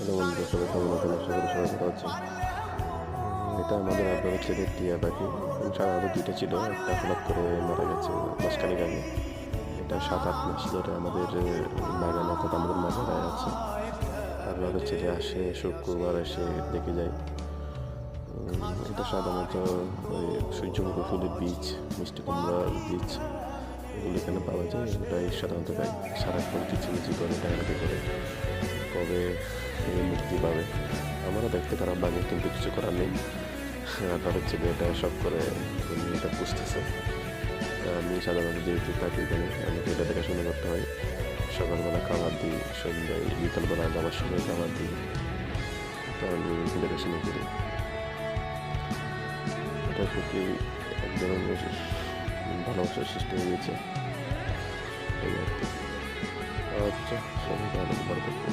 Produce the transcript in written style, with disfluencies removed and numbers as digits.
Hello বন্ধুরা, সবাই কেমন আছেন? আশা করি সবাই ভালো আছেন। এটা আমাদের আব্বার ছেলের টিয়া পাখি। সাধারণত দুইটা ছিল, একটা হঠাৎ করে মারা গেছে মাসখানেক আগে। এটা 7-8 মাস ধরে আমাদের বাগানে, অর্থাৎ আমাদের মাজারায় আছে। আর বাবার ছেলে আসে শুক্রবার, এসে দেখে যায়। এটা সাধারণত ওই সূর্যমুখী ফুলের বীজ, মিষ্টি কুমড়ার বীজ, এগুলো এখানে পাওয়া যায়। ওটাই সাধারণত পাই। সারাক্ষণ চিচিমিচি করে, ডাকাডাকি করে, কবে মুক্তি পাবে। আমারও দেখতে খারাপ লাগে, কিন্তু কিছু করার নেই। তাদের ছেলে এটা শখ করে এটা পুষতেছে। আমি সাধারণত যেহেতু থাকি এখানে, আমাকে এটা দেখাশোনা করতে হয়। সকালবেলা খাবার দিই, সন্ধ্যায় বিকালবেলা যাওয়ার সময় খাবার দিই। তো আমি দেখাশোনা করি। এটার প্রতি এক ধরনের ভালোবাসার সৃষ্টি হয়ে গেছে। এই আর কি। আচ্ছা, সবাই ভালো থাকবে।